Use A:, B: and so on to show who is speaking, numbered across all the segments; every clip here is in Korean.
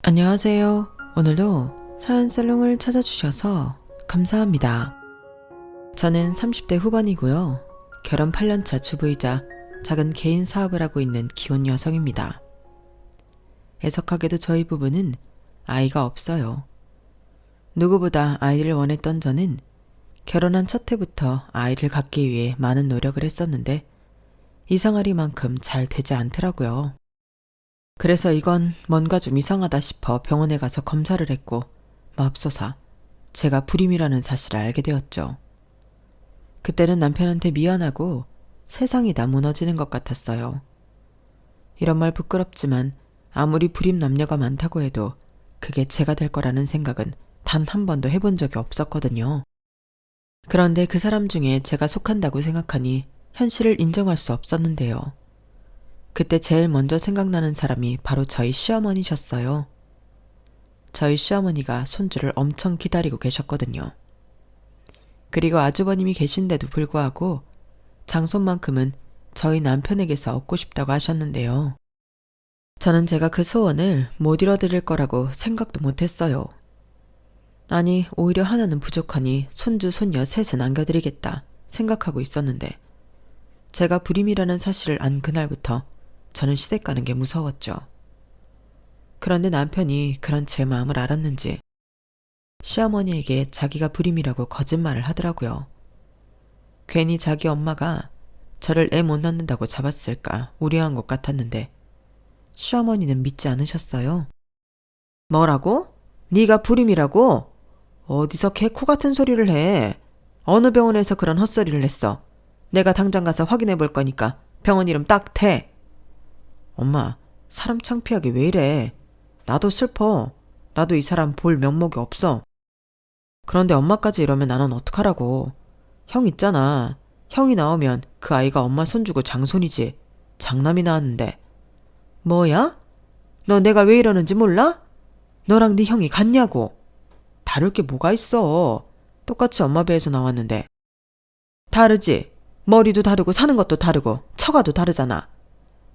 A: 안녕하세요. 오늘도 사연 살롱을 찾아주셔서 감사합니다. 저는 30대 후반이고요. 결혼 8년차 주부이자 작은 개인 사업을 하고 있는 기혼 여성입니다. 애석하게도 저희 부부는 아이가 없어요. 누구보다 아이를 원했던 저는 결혼한 첫 해부터 아이를 갖기 위해 많은 노력을 했었는데 이상하리만큼 잘 되지 않더라고요. 그래서 이건 뭔가 좀 이상하다 싶어 병원에 가서 검사를 했고 맙소사 제가 불임이라는 사실을 알게 되었죠. 그때는 남편한테 미안하고 세상이 다 무너지는 것 같았어요. 이런 말 부끄럽지만 아무리 불임 남녀가 많다고 해도 그게 제가 될 거라는 생각은 단 한 번도 해본 적이 없었거든요. 그런데 그 사람 중에 제가 속한다고 생각하니 현실을 인정할 수 없었는데요. 그때 제일 먼저 생각나는 사람이 바로 저희 시어머니셨어요. 저희 시어머니가 손주를 엄청 기다리고 계셨거든요. 그리고 아주버님이 계신데도 불구하고 장손만큼은 저희 남편에게서 얻고 싶다고 하셨는데요. 저는 제가 그 소원을 못 이뤄드릴 거라고 생각도 못했어요. 아니, 오히려 하나는 부족하니 손주, 손녀 셋은 안겨드리겠다 생각하고 있었는데 제가 불임이라는 사실을 안 그날부터 저는 시댁 가는 게 무서웠죠. 그런데 남편이 그런 제 마음을 알았는지 시어머니에게 자기가 불임이라고 거짓말을 하더라고요. 괜히 자기 엄마가 저를 애 못 낳는다고 잡았을까 우려한 것 같았는데 시어머니는 믿지 않으셨어요. 뭐라고? 네가 불임이라고? 어디서 개코 같은 소리를 해? 어느 병원에서 그런 헛소리를 했어? 내가 당장 가서 확인해 볼 거니까 병원 이름 딱 대. 엄마, 사람 창피하게 왜 이래? 나도 슬퍼. 나도 이 사람 볼 면목이 없어. 그런데 엄마까지 이러면 나는 어떡하라고. 형 있잖아. 형이 나오면 그 아이가 엄마 손주고 장손이지. 장남이 나왔는데. 뭐야? 너 내가 왜 이러는지 몰라? 너랑 네 형이 같냐고. 다를 게 뭐가 있어. 똑같이 엄마 배에서 나왔는데. 다르지. 머리도 다르고 사는 것도 다르고 처가도 다르잖아.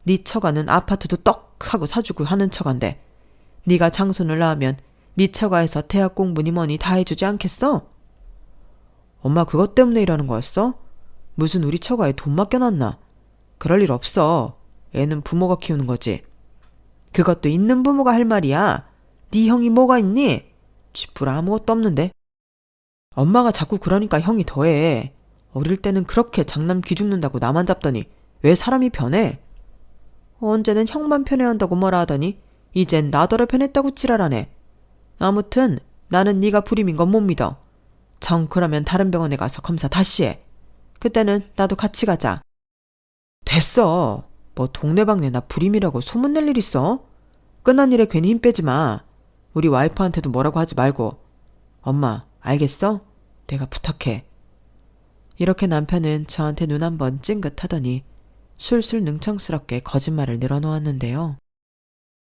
A: 네 처가는 아파트도 떡 하고 사주고 하는 처가인데 네가 장손을 낳으면 네 처가에서 대학 공부니 뭐니 다 해주지 않겠어? 엄마 그것 때문에 이러는 거였어? 무슨 우리 처가에 돈 맡겨놨나? 그럴 일 없어. 애는 부모가 키우는 거지. 그것도 있는 부모가 할 말이야. 네 형이 뭐가 있니? 쥐뿔 아무것도 없는데. 엄마가 자꾸 그러니까 형이 더해. 어릴 때는 그렇게 장남 기죽는다고 나만 잡더니 왜 사람이 변해? 언제는 형만 편애한다고 뭐라 하더니 이젠 나더러 편했다고 지랄하네. 아무튼 나는 네가 불임인 건 못 믿어. 정 그러면 다른 병원에 가서 검사 다시 해. 그때는 나도 같이 가자. 됐어. 뭐 동네방네 나 불임이라고 소문낼 일 있어? 끝난 일에 괜히 힘 빼지 마. 우리 와이프한테도 뭐라고 하지 말고. 엄마 알겠어? 내가 부탁해. 이렇게 남편은 저한테 눈 한번 찡긋하더니 술술 능청스럽게 거짓말을 늘어놓았는데요.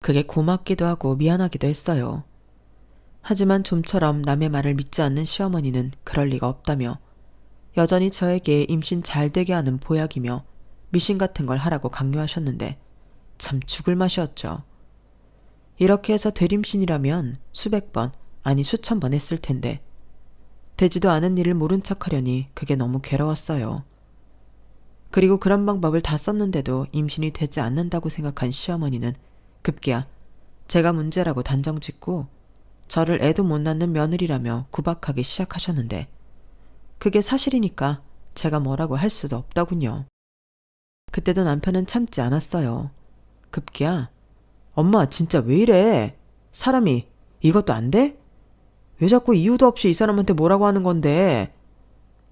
A: 그게 고맙기도 하고 미안하기도 했어요. 하지만 좀처럼 남의 말을 믿지 않는 시어머니는 그럴 리가 없다며 여전히 저에게 임신 잘 되게 하는 보약이며 미신 같은 걸 하라고 강요하셨는데 참 죽을 맛이었죠. 이렇게 해서 되림신이라면 수백 번, 아니 수천 번 했을 텐데 되지도 않은 일을 모른 척하려니 그게 너무 괴로웠어요. 그리고 그런 방법을 다 썼는데도 임신이 되지 않는다고 생각한 시어머니는 급기야 제가 문제라고 단정짓고 저를 애도 못 낳는 며느리라며 구박하기 시작하셨는데 그게 사실이니까 제가 뭐라고 할 수도 없더군요. 그때도 남편은 참지 않았어요. 급기야 엄마 진짜 왜 이래? 사람이 이것도 안 돼? 왜 자꾸 이유도 없이 이 사람한테 뭐라고 하는 건데?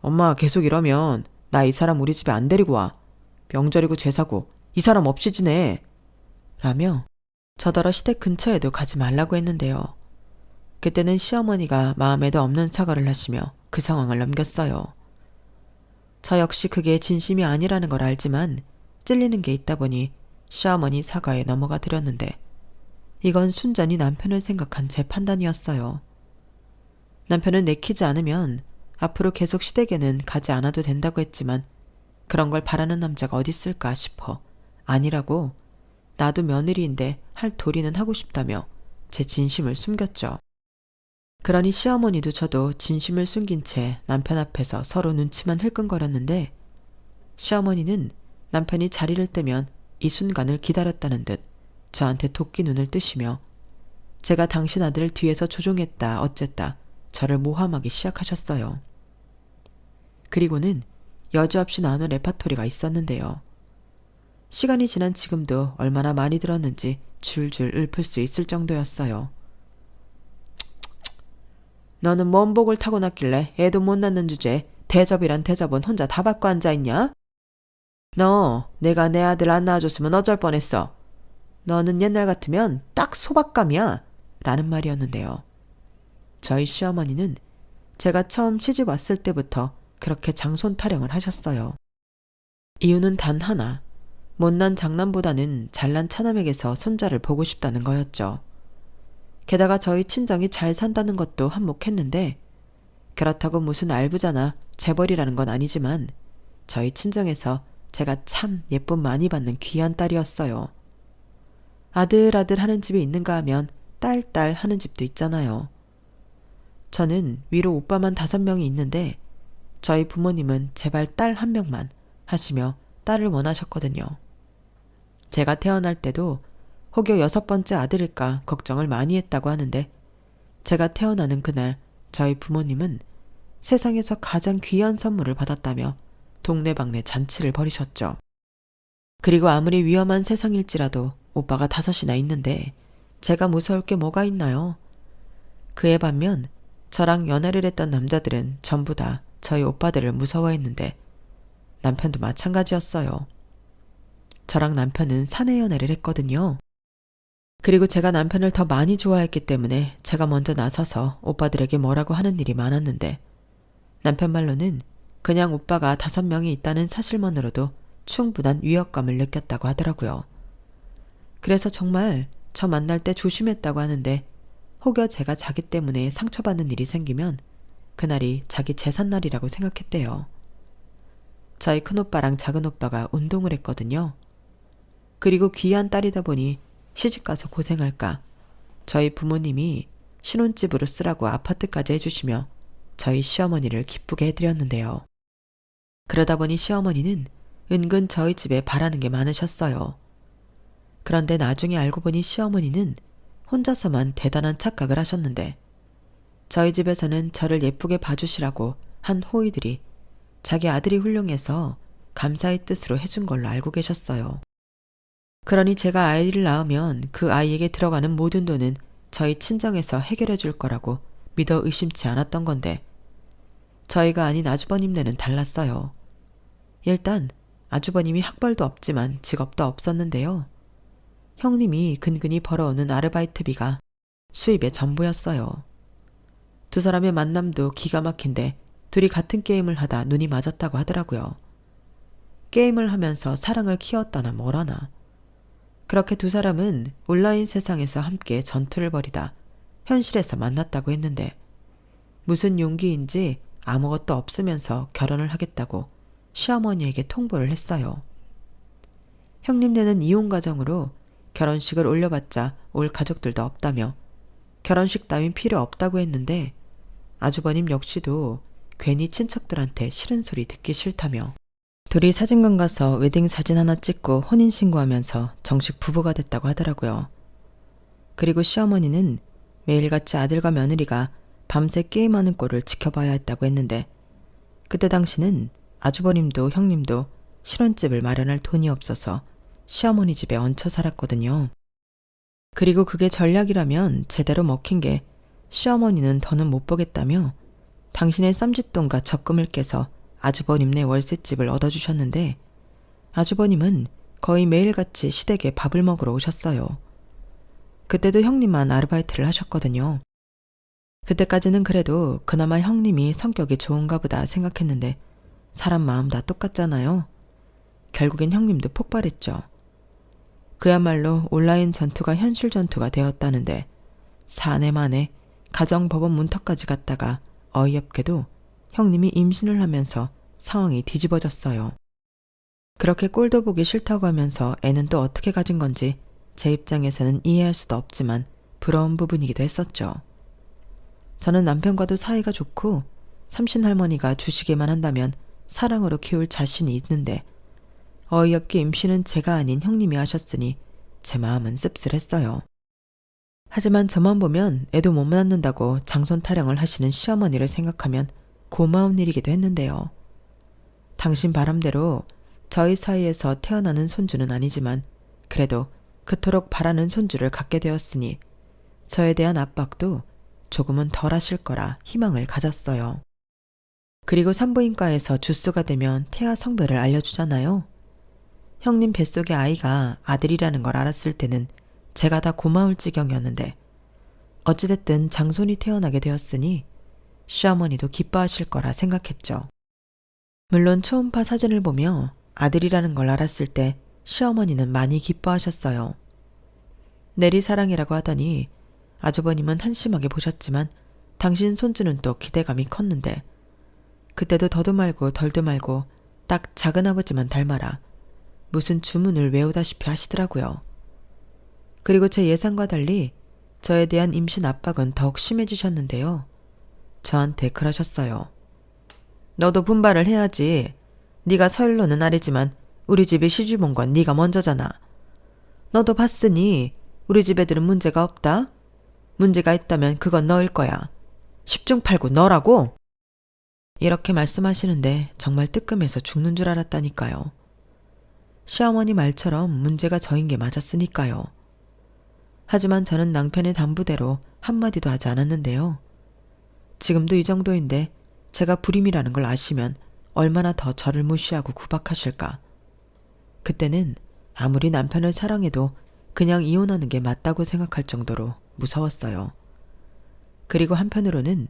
A: 엄마 계속 이러면 나 이 사람 우리 집에 안 데리고 와. 명절이고 제사고 이 사람 없이 지내. 라며 저더러 시댁 근처에도 가지 말라고 했는데요. 그때는 시어머니가 마음에도 없는 사과를 하시며 그 상황을 넘겼어요. 저 역시 그게 진심이 아니라는 걸 알지만 찔리는 게 있다 보니 시어머니 사과에 넘어가 드렸는데 이건 순전히 남편을 생각한 제 판단이었어요. 남편은 내키지 않으면 앞으로 계속 시댁에는 가지 않아도 된다고 했지만 그런 걸 바라는 남자가 어디 있을까 싶어 아니라고 나도 며느리인데 할 도리는 하고 싶다며 제 진심을 숨겼죠. 그러니 시어머니도 저도 진심을 숨긴 채 남편 앞에서 서로 눈치만 흘끔거렸는데 시어머니는 남편이 자리를 뜨면 이 순간을 기다렸다는 듯 저한테 도끼 눈을 뜨시며 제가 당신 아들을 뒤에서 조종했다 어쨌다 저를 모함하기 시작하셨어요. 그리고는 여지없이 나오는 레파토리가 있었는데요. 시간이 지난 지금도 얼마나 많이 들었는지 줄줄 읊을 수 있을 정도였어요. 너는 뭔 복을 타고났길래 애도 못 낳는 주제에 대접이란 대접은 혼자 다 받고 앉아있냐? 너 내가 내 아들 안 낳아줬으면 어쩔 뻔했어. 너는 옛날 같으면 딱 소박감이야. 라는 말이었는데요. 저희 시어머니는 제가 처음 시집 왔을 때부터 그렇게 장손 타령을 하셨어요. 이유는 단 하나. 못난 장남보다는 잘난 차남에게서 손자를 보고 싶다는 거였죠. 게다가 저희 친정이 잘 산다는 것도 한몫했는데 그렇다고 무슨 알부자나 재벌이라는 건 아니지만 저희 친정에서 제가 참 예쁨 많이 받는 귀한 딸이었어요. 아들 하는 집이 있는가 하면 딸 하는 집도 있잖아요. 저는 위로 오빠만 5명이 있는데 저희 부모님은 제발 딸 1명만 하시며 딸을 원하셨거든요. 제가 태어날 때도 혹여 6번째 아들일까 걱정을 많이 했다고 하는데 제가 태어나는 그날 저희 부모님은 세상에서 가장 귀한 선물을 받았다며 동네방네 잔치를 벌이셨죠. 그리고 아무리 위험한 세상일지라도 오빠가 5이나 있는데 제가 무서울 게 뭐가 있나요? 그에 반면 저랑 연애를 했던 남자들은 전부 다 저희 오빠들을 무서워했는데 남편도 마찬가지였어요. 저랑 남편은 사내 연애를 했거든요. 그리고 제가 남편을 더 많이 좋아했기 때문에 제가 먼저 나서서 오빠들에게 뭐라고 하는 일이 많았는데 남편 말로는 그냥 오빠가 5명이 있다는 사실만으로도 충분한 위협감을 느꼈다고 하더라고요. 그래서 정말 저 만날 때 조심했다고 하는데 혹여 제가 자기 때문에 상처받는 일이 생기면 그날이 자기 제삿날이라고 생각했대요. 저희 큰오빠랑 작은오빠가 운동을 했거든요. 그리고 귀한 딸이다 보니 시집가서 고생할까 저희 부모님이 신혼집으로 쓰라고 아파트까지 해주시며 저희 시어머니를 기쁘게 해드렸는데요. 그러다 보니 시어머니는 은근 저희 집에 바라는 게 많으셨어요. 그런데 나중에 알고 보니 시어머니는 혼자서만 대단한 착각을 하셨는데 저희 집에서는 저를 예쁘게 봐주시라고 한 호의들이 자기 아들이 훌륭해서 감사의 뜻으로 해준 걸로 알고 계셨어요. 그러니 제가 아이를 낳으면 그 아이에게 들어가는 모든 돈은 저희 친정에서 해결해 줄 거라고 믿어 의심치 않았던 건데 저희가 아닌 아주버님네는 달랐어요. 일단 아주버님이 학벌도 없지만 직업도 없었는데요. 형님이 근근히 벌어오는 아르바이트비가 수입의 전부였어요. 두 사람의 만남도 기가 막힌데 둘이 같은 게임을 하다 눈이 맞았다고 하더라고요. 게임을 하면서 사랑을 키웠다나 뭐라나. 그렇게 두 사람은 온라인 세상에서 함께 전투를 벌이다 현실에서 만났다고 했는데 무슨 용기인지 아무것도 없으면서 결혼을 하겠다고 시어머니에게 통보를 했어요. 형님네는 이혼 가정으로 결혼식을 올려봤자 올 가족들도 없다며 결혼식 따윈 필요 없다고 했는데 아주버님 역시도 괜히 친척들한테 싫은 소리 듣기 싫다며 둘이 사진관 가서 웨딩 사진 하나 찍고 혼인신고하면서 정식 부부가 됐다고 하더라고요. 그리고 시어머니는 매일같이 아들과 며느리가 밤새 게임하는 꼴을 지켜봐야 했다고 했는데 그때 당시는 아주버님도 형님도 신혼집을 마련할 돈이 없어서 시어머니 집에 얹혀 살았거든요. 그리고 그게 전략이라면 제대로 먹힌 게 시어머니는 더는 못 보겠다며 당신의 쌈짓돈과 적금을 깨서 아주버님네 월세집을 얻어주셨는데 아주버님은 거의 매일같이 시댁에 밥을 먹으러 오셨어요. 그때도 형님만 아르바이트를 하셨거든요. 그때까지는 그래도 그나마 형님이 성격이 좋은가 보다 생각했는데 사람 마음 다 똑같잖아요. 결국엔 형님도 폭발했죠. 그야말로 온라인 전투가 현실 전투가 되었다는데 사내 만에 가정법원 문턱까지 갔다가 어이없게도 형님이 임신을 하면서 상황이 뒤집어졌어요. 그렇게 꼴도 보기 싫다고 하면서 애는 또 어떻게 가진 건지 제 입장에서는 이해할 수도 없지만 부러운 부분이기도 했었죠. 저는 남편과도 사이가 좋고 삼신할머니가 주시기만 한다면 사랑으로 키울 자신이 있는데 어이없게 임신은 제가 아닌 형님이 하셨으니 제 마음은 씁쓸했어요. 하지만 저만 보면 애도 못 낳는다고 장손 타령을 하시는 시어머니를 생각하면 고마운 일이기도 했는데요. 당신 바람대로 저희 사이에서 태어나는 손주는 아니지만 그래도 그토록 바라는 손주를 갖게 되었으니 저에 대한 압박도 조금은 덜 하실 거라 희망을 가졌어요. 그리고 산부인과에서 주수가 되면 태아 성별을 알려주잖아요. 형님 뱃속의 아이가 아들이라는 걸 알았을 때는 제가 다 고마울 지경이었는데 어찌됐든 장손이 태어나게 되었으니 시어머니도 기뻐하실 거라 생각했죠. 물론 초음파 사진을 보며 아들이라는 걸 알았을 때 시어머니는 많이 기뻐하셨어요. 내리사랑이라고 하더니 아주버님은 한심하게 보셨지만 당신 손주는 또 기대감이 컸는데 그때도 더도 말고 덜도 말고 딱 작은아버지만 닮아라 무슨 주문을 외우다시피 하시더라고요. 그리고 제 예상과 달리 저에 대한 임신 압박은 더욱 심해지셨는데요. 저한테 그러셨어요. 너도 분발을 해야지. 네가 서열로는 아래지만 우리 집에 시집 온 건 네가 먼저잖아. 너도 봤으니 우리 집 애들은 문제가 없다. 문제가 있다면 그건 너일 거야. 10중 8구 너라고. 이렇게 말씀하시는데 정말 뜨끔해서 죽는 줄 알았다니까요. 시어머니 말처럼 문제가 저인 게 맞았으니까요. 하지만 저는 낭편의 담부대로 한마디도 하지 않았는데요. 지금도 이 정도인데 제가 불임이라는 걸 아시면 얼마나 더 저를 무시하고 구박하실까. 그때는 아무리 남편을 사랑해도 그냥 이혼하는 게 맞다고 생각할 정도로 무서웠어요. 그리고 한편으로는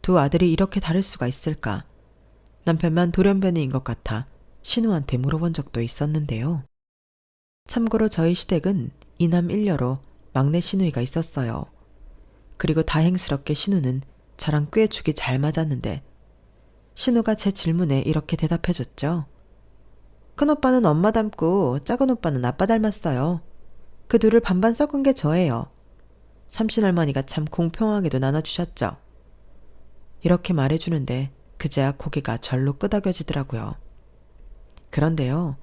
A: 두 아들이 이렇게 다를 수가 있을까. 남편만 돌연변이인 것 같아 신우한테 물어본 적도 있었는데요. 참고로 저희 시댁은 이남 일녀로 막내 시누이가 있었어요. 그리고 다행스럽게 신우는 저랑 꽤 죽이 잘 맞았는데 신우가 제 질문에 이렇게 대답해줬죠. 큰 오빠는 엄마 닮고 작은 오빠는 아빠 닮았어요. 그 둘을 반반 섞은 게 저예요. 삼신할머니가 참 공평하게도 나눠주셨죠. 이렇게 말해주는데 그제야 고개가 절로 끄덕여지더라고요. 그런데요.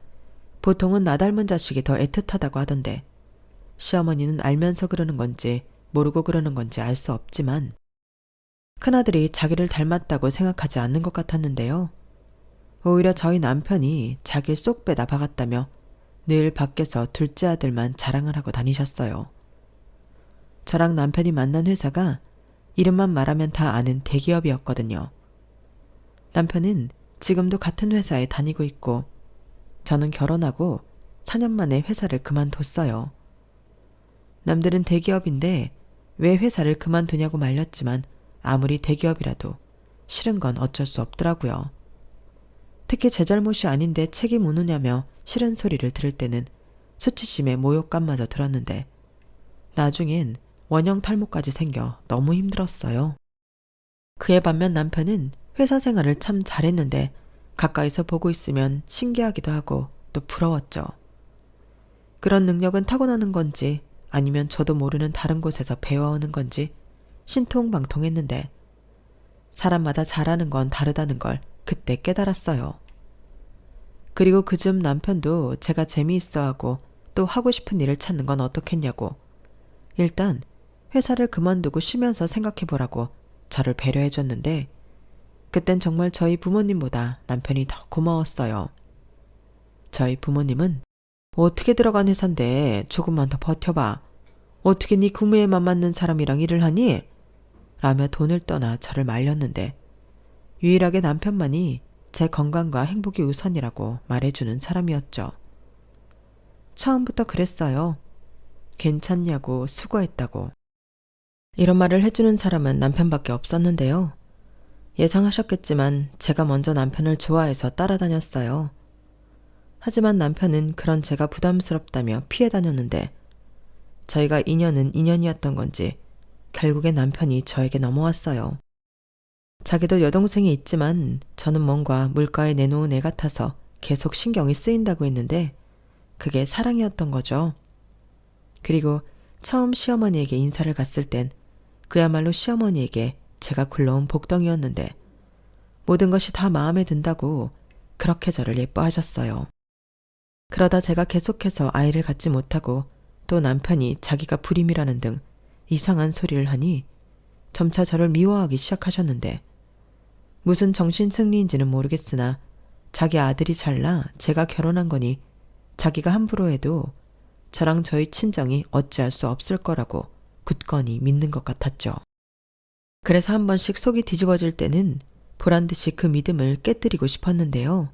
A: 보통은 나 닮은 자식이 더 애틋하다고 하던데 시어머니는 알면서 그러는 건지 모르고 그러는 건지 알 수 없지만 큰아들이 자기를 닮았다고 생각하지 않는 것 같았는데요. 오히려 저희 남편이 자기를 쏙 빼다 박았다며 늘 밖에서 둘째 아들만 자랑을 하고 다니셨어요. 저랑 남편이 만난 회사가 이름만 말하면 다 아는 대기업이었거든요. 남편은 지금도 같은 회사에 다니고 있고 저는 결혼하고 4년 만에 회사를 그만뒀어요. 남들은 대기업인데 왜 회사를 그만두냐고 말렸지만 아무리 대기업이라도 싫은 건 어쩔 수 없더라고요. 특히 제 잘못이 아닌데 책임 묻느냐며 싫은 소리를 들을 때는 수치심에 모욕감마저 들었는데 나중엔 원형 탈모까지 생겨 너무 힘들었어요. 그에 반면 남편은 회사 생활을 참 잘했는데 가까이서 보고 있으면 신기하기도 하고 또 부러웠죠. 그런 능력은 타고나는 건지 아니면 저도 모르는 다른 곳에서 배워오는 건지 신통방통했는데 사람마다 잘하는 건 다르다는 걸 그때 깨달았어요. 그리고 그즈음 남편도 제가 재미있어하고 또 하고 싶은 일을 찾는 건 어떻겠냐고 일단 회사를 그만두고 쉬면서 생각해보라고 저를 배려해줬는데 그땐 정말 저희 부모님보다 남편이 더 고마웠어요. 저희 부모님은 어떻게 들어간 회사인데 조금만 더 버텨봐. 어떻게 네 구매에만 맞는 사람이랑 일을 하니? 라며 돈을 떠나 저를 말렸는데 유일하게 남편만이 제 건강과 행복이 우선이라고 말해주는 사람이었죠. 처음부터 그랬어요. 괜찮냐고 수고했다고. 이런 말을 해주는 사람은 남편밖에 없었는데요. 예상하셨겠지만 제가 먼저 남편을 좋아해서 따라다녔어요. 하지만 남편은 그런 제가 부담스럽다며 피해 다녔는데 저희가 인연은 인연이었던 건지 결국에 남편이 저에게 넘어왔어요. 자기도 여동생이 있지만 저는 뭔가 물가에 내놓은 애 같아서 계속 신경이 쓰인다고 했는데 그게 사랑이었던 거죠. 그리고 처음 시어머니에게 인사를 갔을 땐 그야말로 시어머니에게 제가 굴러온 복덩이였는데 모든 것이 다 마음에 든다고 그렇게 저를 예뻐하셨어요. 그러다 제가 계속해서 아이를 갖지 못하고 또 남편이 자기가 불임이라는 등 이상한 소리를 하니 점차 저를 미워하기 시작하셨는데 무슨 정신승리인지는 모르겠으나 자기 아들이 잘나 제가 결혼한 거니 자기가 함부로 해도 저랑 저희 친정이 어찌할 수 없을 거라고 굳건히 믿는 것 같았죠. 그래서 한 번씩 속이 뒤집어질 때는 보란듯이 그 믿음을 깨뜨리고 싶었는데요.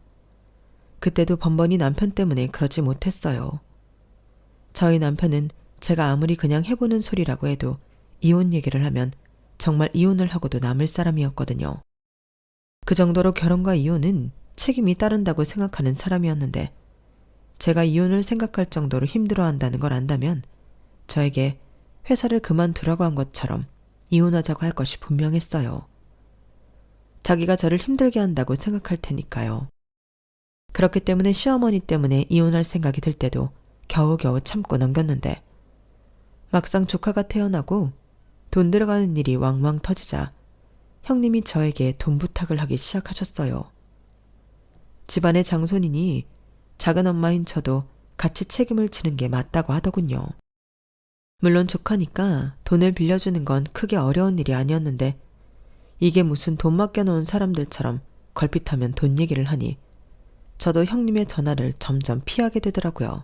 A: 그때도 번번이 남편 때문에 그러지 못했어요. 저희 남편은 제가 아무리 그냥 해보는 소리라고 해도 이혼 얘기를 하면 정말 이혼을 하고도 남을 사람이었거든요. 그 정도로 결혼과 이혼은 책임이 따른다고 생각하는 사람이었는데 제가 이혼을 생각할 정도로 힘들어한다는 걸 안다면 저에게 회사를 그만두라고 한 것처럼 이혼하자고 할 것이 분명했어요. 자기가 저를 힘들게 한다고 생각할 테니까요. 그렇기 때문에 시어머니 때문에 이혼할 생각이 들 때도 겨우겨우 참고 넘겼는데 막상 조카가 태어나고 돈 들어가는 일이 왕왕 터지자 형님이 저에게 돈 부탁을 하기 시작하셨어요. 집안의 장손이니 작은 엄마인 저도 같이 책임을 지는 게 맞다고 하더군요. 물론 조카니까 돈을 빌려주는 건 크게 어려운 일이 아니었는데 이게 무슨 돈 맡겨놓은 사람들처럼 걸핏하면 돈 얘기를 하니 저도 형님의 전화를 점점 피하게 되더라고요.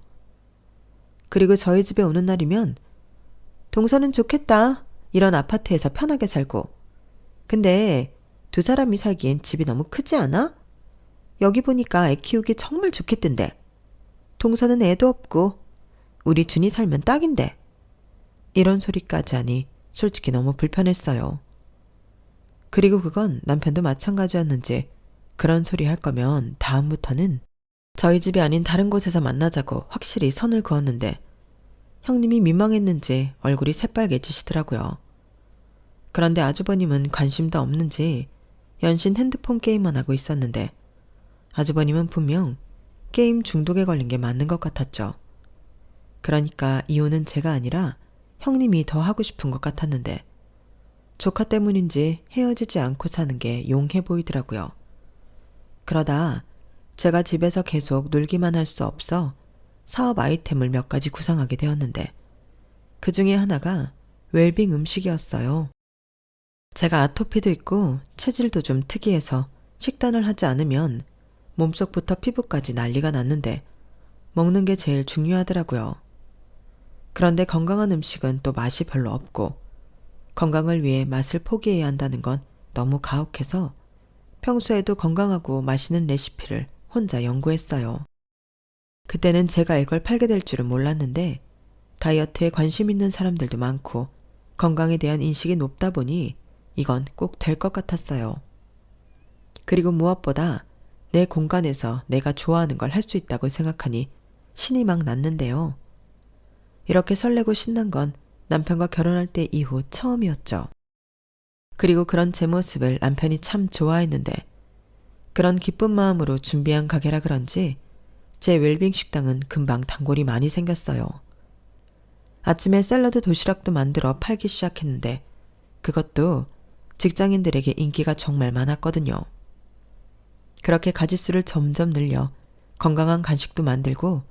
A: 그리고 저희 집에 오는 날이면 동서는 좋겠다. 이런 아파트에서 편하게 살고. 근데 두 사람이 살기엔 집이 너무 크지 않아? 여기 보니까 애 키우기 정말 좋겠던데. 동서는 애도 없고 우리 준이 살면 딱인데. 이런 소리까지 하니 솔직히 너무 불편했어요. 그리고 그건 남편도 마찬가지였는지 그런 소리 할 거면 다음부터는 저희 집이 아닌 다른 곳에서 만나자고 확실히 선을 그었는데 형님이 민망했는지 얼굴이 새빨개지시더라고요. 그런데 아주버님은 관심도 없는지 연신 핸드폰 게임만 하고 있었는데 아주버님은 분명 게임 중독에 걸린 게 맞는 것 같았죠. 그러니까 이혼은 제가 아니라 형님이 더 하고 싶은 것 같았는데 조카 때문인지 헤어지지 않고 사는 게 용해 보이더라고요. 그러다 제가 집에서 계속 놀기만 할 수 없어 사업 아이템을 몇 가지 구상하게 되었는데 그 중에 하나가 웰빙 음식이었어요. 제가 아토피도 있고 체질도 좀 특이해서 식단을 하지 않으면 몸속부터 피부까지 난리가 났는데 먹는 게 제일 중요하더라고요. 그런데 건강한 음식은 또 맛이 별로 없고 건강을 위해 맛을 포기해야 한다는 건 너무 가혹해서 평소에도 건강하고 맛있는 레시피를 혼자 연구했어요. 그때는 제가 이걸 팔게 될 줄은 몰랐는데 다이어트에 관심 있는 사람들도 많고 건강에 대한 인식이 높다 보니 이건 꼭 될 것 같았어요. 그리고 무엇보다 내 공간에서 내가 좋아하는 걸 할 수 있다고 생각하니 신이 막 났는데요. 이렇게 설레고 신난 건 남편과 결혼할 때 이후 처음이었죠. 그리고 그런 제 모습을 남편이 참 좋아했는데 그런 기쁜 마음으로 준비한 가게라 그런지 제 웰빙 식당은 금방 단골이 많이 생겼어요. 아침에 샐러드 도시락도 만들어 팔기 시작했는데 그것도 직장인들에게 인기가 정말 많았거든요. 그렇게 가짓수를 점점 늘려 건강한 간식도 만들고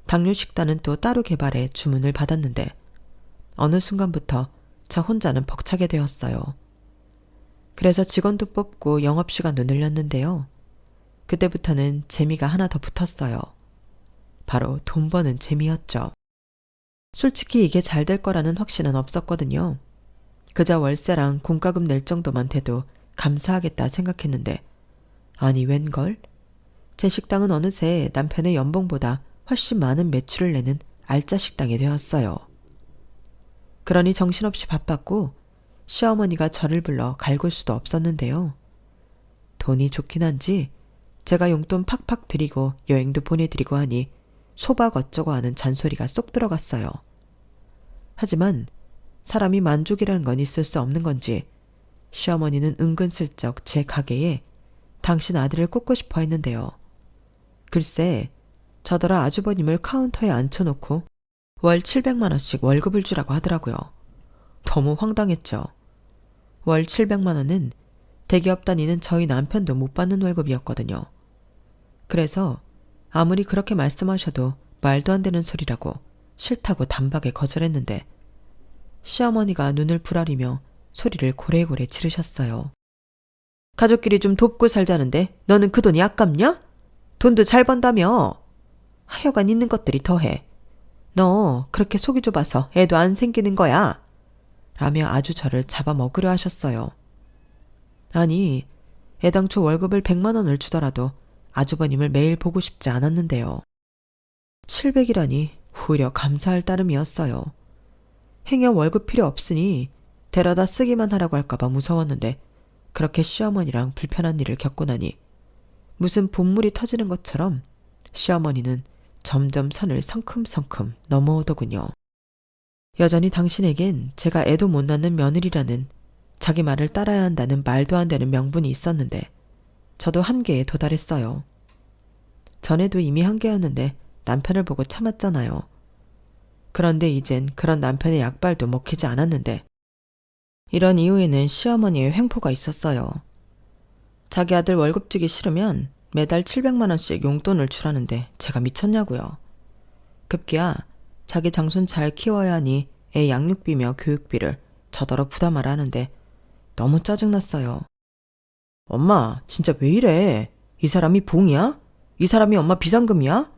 A: 당뇨 식단은 또 따로 개발해 주문을 받았는데 어느 순간부터 저 혼자는 벅차게 되었어요. 그래서 직원도 뽑고 영업시간도 늘렸는데요. 그때부터는 재미가 하나 더 붙었어요. 바로 돈 버는 재미였죠. 솔직히 이게 잘 될 거라는 확신은 없었거든요. 그저 월세랑 공과금 낼 정도만 돼도 감사하겠다 생각했는데 아니 웬걸? 제 식당은 어느새 남편의 연봉보다 훨씬 많은 매출을 내는 알짜 식당이 되었어요. 그러니 정신없이 바빴고 시어머니가 저를 불러 갈굴 수도 없었는데요. 돈이 좋긴 한지 제가 용돈 팍팍 드리고 여행도 보내드리고 하니 소박 어쩌고 하는 잔소리가 쏙 들어갔어요. 하지만 사람이 만족이라는 건 있을 수 없는 건지 시어머니는 은근슬쩍 제 가게에 당신 아들을 꽂고 싶어 했는데요. 글쎄 저더러 아주버님을 카운터에 앉혀놓고 월 700만 원씩 월급을 주라고 하더라고요. 너무 황당했죠. 월 700만 원은 대기업 다니는 저희 남편도 못 받는 월급이었거든요. 그래서 아무리 그렇게 말씀하셔도 말도 안 되는 소리라고 싫다고 단박에 거절했는데 시어머니가 눈을 부라리며 소리를 고래고래 지르셨어요. 가족끼리 좀 돕고 살자는데 너는 그 돈이 아깝냐? 돈도 잘 번다며. 하여간 있는 것들이 더해. 너 그렇게 속이 좁아서 애도 안 생기는 거야. 라며 아주 저를 잡아먹으려 하셨어요. 아니, 애당초 월급을 100만 원을 주더라도 아주버님을 매일 보고 싶지 않았는데요. 700이라니 오히려 감사할 따름이었어요. 행여 월급 필요 없으니 데려다 쓰기만 하라고 할까봐 무서웠는데 그렇게 시어머니랑 불편한 일을 겪고 나니 무슨 본물이 터지는 것처럼 시어머니는 점점 선을 성큼성큼 넘어오더군요. 여전히 당신에겐 제가 애도 못 낳는 며느리라는 자기 말을 따라야 한다는 말도 안 되는 명분이 있었는데 저도 한계에 도달했어요. 전에도 이미 한계였는데 남편을 보고 참았잖아요. 그런데 이젠 그런 남편의 약발도 먹히지 않았는데 이런 이유에는 시어머니의 횡포가 있었어요. 자기 아들 월급 주기 싫으면 매달 700만 원씩 용돈을 주라는데 제가 미쳤냐고요. 급기야 자기 장손 잘 키워야 하니 애 양육비며 교육비를 저더러 부담하라 하는데 너무 짜증났어요. 엄마 진짜 왜 이래? 이 사람이 봉이야? 이 사람이 엄마 비상금이야?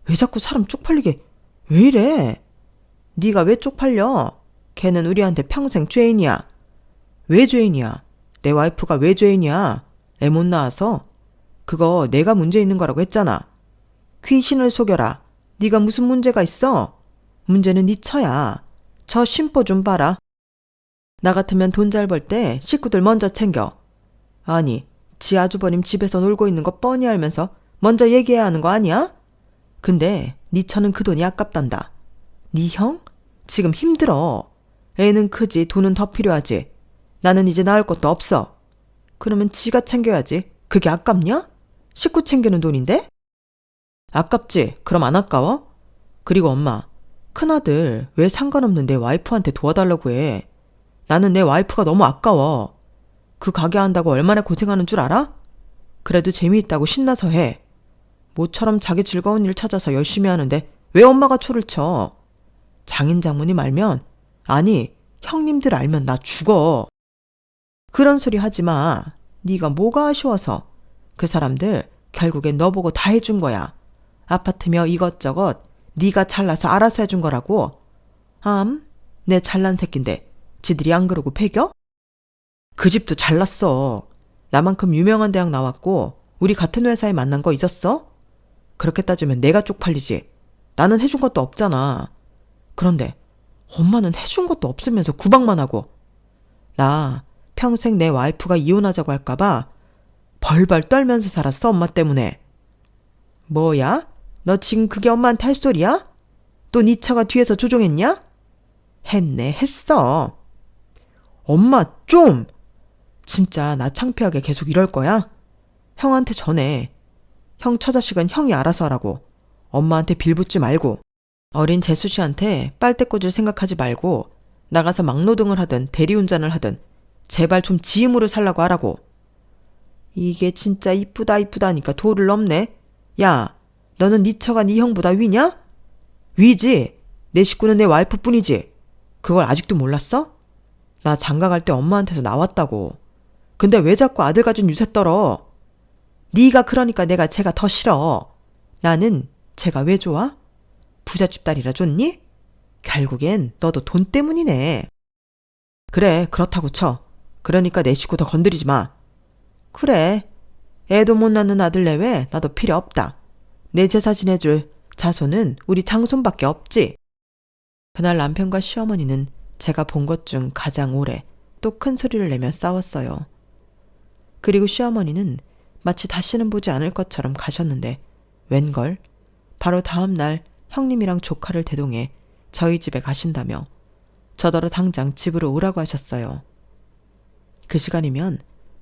A: 왜 자꾸 사람 쪽팔리게 왜 이래? 네가 왜 쪽팔려? 걔는 우리한테 평생 죄인이야. 왜 죄인이야? 내 와이프가 왜 죄인이야? 애 못 낳아서? 그거 내가 문제 있는 거라고 했잖아. 귀신을 속여라. 네가 무슨 문제가 있어? 문제는 네 처야. 저 심보 좀 봐라. 나 같으면 돈 잘 벌 때 식구들 먼저 챙겨. 아니, 지 아주버님 집에서 놀고 있는 거 뻔히 알면서 먼저 얘기해야 하는 거 아니야? 근데 네 처는 그 돈이 아깝단다. 네 형? 지금 힘들어. 애는 크지 돈은 더 필요하지. 나는 이제 낳을 것도 없어. 그러면 지가 챙겨야지. 그게 아깝냐? 식구 챙기는 돈인데? 아깝지? 그럼 안 아까워? 그리고 엄마, 큰아들 왜 상관없는 내 와이프한테 도와달라고 해? 나는 내 와이프가 너무 아까워. 그 가게 한다고 얼마나 고생하는 줄 알아? 그래도 재미있다고 신나서 해. 모처럼 자기 즐거운 일 찾아서 열심히 하는데 왜 엄마가 초를 쳐? 장인 장모님 알면, 아니 형님들 알면 나 죽어. 그런 소리 하지 마. 네가 뭐가 아쉬워서. 그 사람들 결국엔 너 보고 다 해준 거야. 아파트며 이것저것 네가 잘나서 알아서 해준 거라고. 내 잘난 새끼인데 지들이 안 그러고 배겨? 그 집도 잘났어. 나만큼 유명한 대학 나왔고 우리 같은 회사에 만난 거 잊었어? 그렇게 따지면 내가 쪽팔리지. 나는 해준 것도 없잖아. 그런데 엄마는 해준 것도 없으면서 구박만 하고. 나 평생 내 와이프가 이혼하자고 할까봐 벌벌 떨면서 살았어, 엄마 때문에. 뭐야? 너 지금 그게 엄마한테 할 소리야? 또 네 처가 뒤에서 조종했냐? 했네, 했어. 엄마 좀! 진짜 나 창피하게 계속 이럴 거야? 형한테 전해. 형 처자식은 형이 알아서 하라고. 엄마한테 빌붙지 말고. 어린 재수 씨한테 빨대 꽂을 생각하지 말고 나가서 막노동을 하든 대리운전을 하든 제발 좀 지 힘으로 살라고 하라고. 이게 진짜 이쁘다 이쁘다니까 도를 넘네. 야, 너는 네 처가 네 형보다 위냐? 위지. 내 식구는 내 와이프뿐이지. 그걸 아직도 몰랐어? 나 장가 갈 때 엄마한테서 나왔다고. 근데 왜 자꾸 아들 가진 유세 떨어? 네가 그러니까 내가 쟤가 더 싫어. 나는 쟤가 왜 좋아? 부잣집 딸이라 좋니? 결국엔 너도 돈 때문이네. 그래, 그렇다고 쳐. 그러니까 내 식구 더 건드리지 마. 그래, 애도 못 낳는 아들 내외 나도 필요 없다. 내 제사 지내줄 자손은 우리 장손밖에 없지. 그날 남편과 시어머니는 제가 본 것 중 가장 오래 또 큰 소리를 내며 싸웠어요. 그리고 시어머니는 마치 다시는 보지 않을 것처럼 가셨는데 웬걸 바로 다음 날 형님이랑 조카를 대동해 저희 집에 가신다며 저더러 당장 집으로 오라고 하셨어요. 그 시간이면